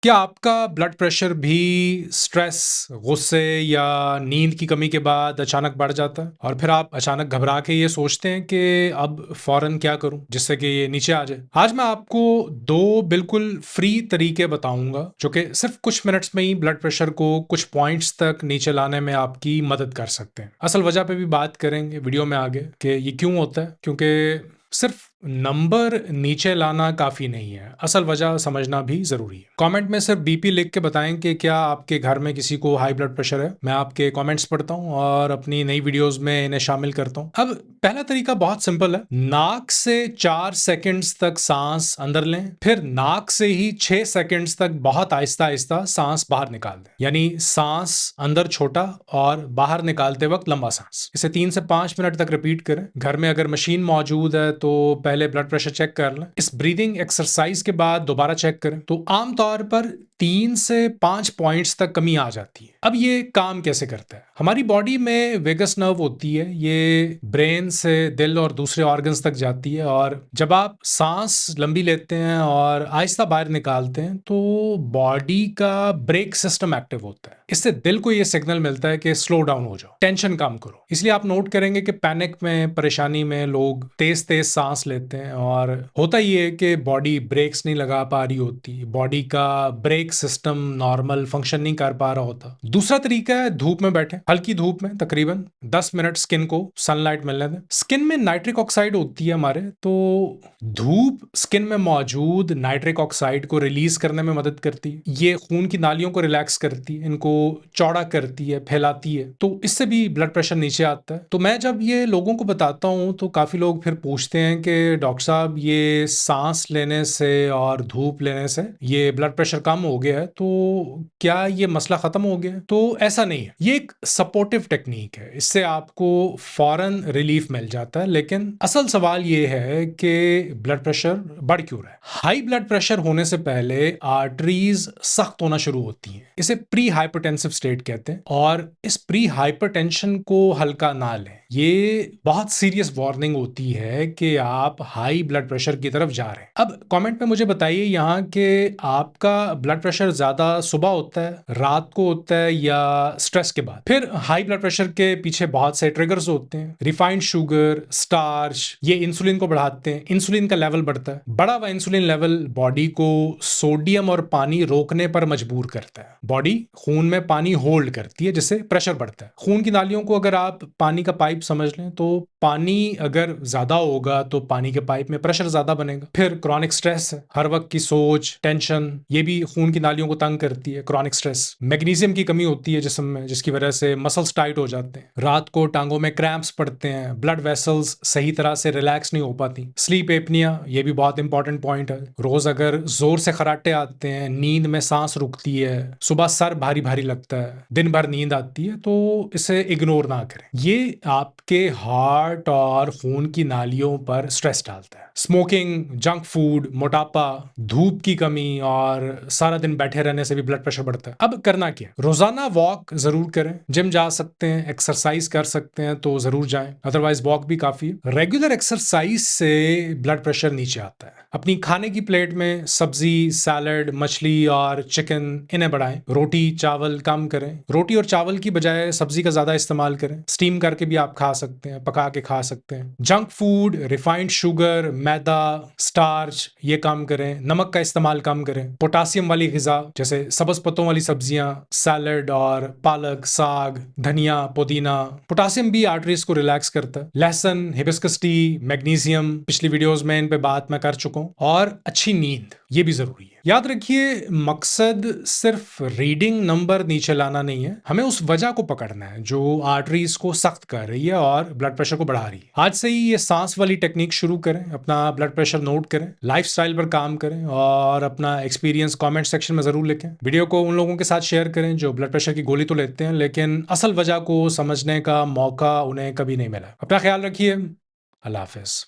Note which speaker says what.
Speaker 1: क्या आपका blood pressure भी स्ट्रेस, गुस्से या नींद की कमी के बाद अचानक बढ़ जाता है और फिर आप अचानक घबरा के ये सोचते हैं कि अब फौरन क्या करूं जिससे कि ये नीचे आ जाए? आज मैं आपको दो बिल्कुल फ्री तरीके बताऊंगा जो कि सिर्फ कुछ मिनट्स में ही ब्लड प्रेशर को कुछ पॉइंट्स तक नीचे लाने में आपकी मदद कर सकते हैं। असल वजह पे भी बात करेंगे वीडियो में आगे कि ये क्यों होता है, क्योंकि सिर्फ नंबर नीचे लाना काफी नहीं है, असल वजह समझना भी जरूरी है। कमेंट में सिर्फ बीपी लिख के बताएं कि क्या आपके घर में किसी को हाई ब्लड प्रेशर है। मैं आपके कमेंट्स पढ़ता हूं और अपनी नई वीडियोस में इन्हें शामिल करता हूं। अब पहला तरीका बहुत सिंपल है। नाक से 4 सेकंड्स तक सांस अंदर लें, फिर नाक से ही 6 सेकंड्स तक बहुत आहिस्ता आहिस्ता सांस बाहर निकाल दें। यानी सांस अंदर छोटा और बाहर निकालते वक्त लंबा सांस। इसे 3 से 5 मिनट तक रिपीट करें। घर में अगर मशीन मौजूद है तो पहले ब्लड प्रेशर चेक कर लें। इस ब्रीदिंग एक्सरसाइज के बाद दोबारा चेक करें तो आमतौर पर 3 से 5 पॉइंट्स तक कमी आ जाती है। अब ये काम कैसे करता है? हमारी बॉडी में वेगस नर्व होती है, ये ब्रेन से दिल और दूसरे ऑर्गन्स तक जाती है, और जब आप सांस लंबी लेते हैं और आहिस्ता बाहर निकालते हैं तो बॉडी का ब्रेक सिस्टम एक्टिव होता है। इससे दिल को ये सिग्नल मिलता है कि स्लो डाउन हो जाओ, टेंशन कम करो। इसलिए आप नोट करेंगे कि पैनिक में, परेशानी में लोग तेज तेज सांस लेते हैं और होता ये है कि बॉडी ब्रेक्स नहीं लगा पा रही होती, बॉडी का ब्रेक सिस्टम नॉर्मल फंक्शन नहीं कर पा रहा होता। दूसरा तरीका है धूप में बैठे, हल्की धूप में तकरीबन 10 मिनट स्किन को सनलाइट मिलने दें। स्किन में नाइट्रिक ऑक्साइड होती है हमारे, तो धूप स्किन में मौजूद नाइट्रिक ऑक्साइड को रिलीज करने में मदद करती है। ये खून की नालियों को रिलैक्स करती है, इनको चौड़ा करती है, फैलाती है, तो इससे भी ब्लड प्रेशर नीचे आता है। तो मैं जब ये लोगों को बताता हूं तो काफी लोग फिर पूछते हैं कि डॉक्टर साहब ये सांस लेने से और धूप लेने से ये ब्लड प्रेशर कम हो गया है, तो क्या ये मसला खत्म हो गया? तो ऐसा नहीं है, ये एक सपोर्टिव टेक्निक है, इससे आपको फौरन रिलीफ मिल जाता है। लेकिन असल सवाल ये है कि ब्लड प्रेशर बढ़ क्यों रहा है? हाई ब्लड प्रेशर होने से पहले आर्टरीज सख्त होना शुरू होती हैं, इसे प्री हाइपरटेंसिव स्टेट कहते हैं, और इस प्री हाइपरटेंशन को हल्का ना लें। ये बहुत सीरियस वार्निंग होती है कि आप हाई ब्लड प्रेशर की तरफ जा रहे हैं। अब कमेंट में मुझे बताइए यहाँ कि आपका ब्लड प्रेशर ज्यादा सुबह होता है, रात को होता है, या स्ट्रेस के बाद? फिर हाई ब्लड प्रेशर के पीछे बहुत से ट्रिगर्स होते हैं। रिफाइंड शुगर, स्टार्च, ये इंसुलिन को बढ़ाते हैं, इंसुलिन का लेवल बढ़ता है। बढ़ा हुआ इंसुलिन लेवल बॉडी को सोडियम और पानी रोकने पर मजबूर करता है। बॉडी खून में पानी होल्ड करती है जिससे प्रेशर बढ़ता है। खून की नालियों को अगर आप पानी का पाइप समझ लें तो पानी अगर ज्यादा होगा तो पानी के पाइप में प्रेशर ज्यादा बनेगा। फिर क्रॉनिक स्ट्रेस है, हर वक्त की सोच, टेंशन, ये भी खून की नालियों को तंग करती है। क्रॉनिक स्ट्रेस, मैग्नीशियम की कमी होती है जिस्म में, जिसकी वजह से मसल्स टाइट हो जाते हैं। रात को टांगों में क्रैम्प्स पड़ते हैं, ब्लड वेसल्स सही तरह से रिलैक्स नहीं हो पाती। स्लीप एपनिया, ये भी बहुत इंपॉर्टेंट पॉइंट है। रोज अगर जोर से खराटे आते हैं, नींद में सांस रुकती है, सुबह सर भारी भारी लगता है, दिन भर नींद आती है, तो इसे इग्नोर ना करें। ये आपके हार्ट और खून की नालियों पर स्ट्रेस डालता है। स्मोकिंग, जंक फूड, मोटापा, धूप की कमी और सारा दिन बैठे रहने से भी ब्लड प्रेशर बढ़ता है। अब करना क्या? रोजाना वॉक जरूर करें। जिम जा सकते हैं, एक्सरसाइज कर सकते हैं तो जरूर जाएं, अदरवाइज वॉक भी काफी है। रेगुलर एक्सरसाइज से ब्लड प्रेशर नीचे आता है। अपनी खाने की प्लेट में सब्जी, सैलड, मछली और चिकन इन्हें बढ़ाएं। रोटी चावल कम करें। रोटी और चावल की बजाय सब्जी का ज्यादा इस्तेमाल करें। स्टीम करके भी आप खा सकते हैं, पका के खा सकते हैं। जंक फूड, रिफाइंड शुगर, मैदा, स्टार्च, ये कम करें। नमक का इस्तेमाल कम करें। पोटासियम वाली ग़िज़ा जैसे सब्ज पत्तों वाली सब्जियां, सैलड और पालक, साग, धनिया, पुदीना। पोटासियम भी आर्टरीज को रिलैक्स करता है। लहसुन, हिबिस्कस टी, मैग्नीशियम, पिछली वीडियोस में इन पे बात मैं कर चुका हूं। और अच्छी नींद, ये भी जरूरी है। याद रखिए, मकसद सिर्फ रीडिंग नंबर नीचे लाना नहीं है, हमें उस वजह को पकड़ना है जो आर्टरीज को सख्त कर रही है और ब्लड प्रेशर को बढ़ा रही है। आज से ही ये सांस वाली टेक्निक शुरू करें, अपना ब्लड प्रेशर नोट करें, लाइफस्टाइल पर काम करें और अपना एक्सपीरियंस कमेंट सेक्शन में जरूर लिखें। वीडियो को उन लोगों के साथ शेयर करें जो ब्लड प्रेशर की गोली तो लेते हैं लेकिन असल वजह को समझने का मौका उन्हें कभी नहीं मिला। अपना ख्याल रखिए। अल्लाह हाफिज।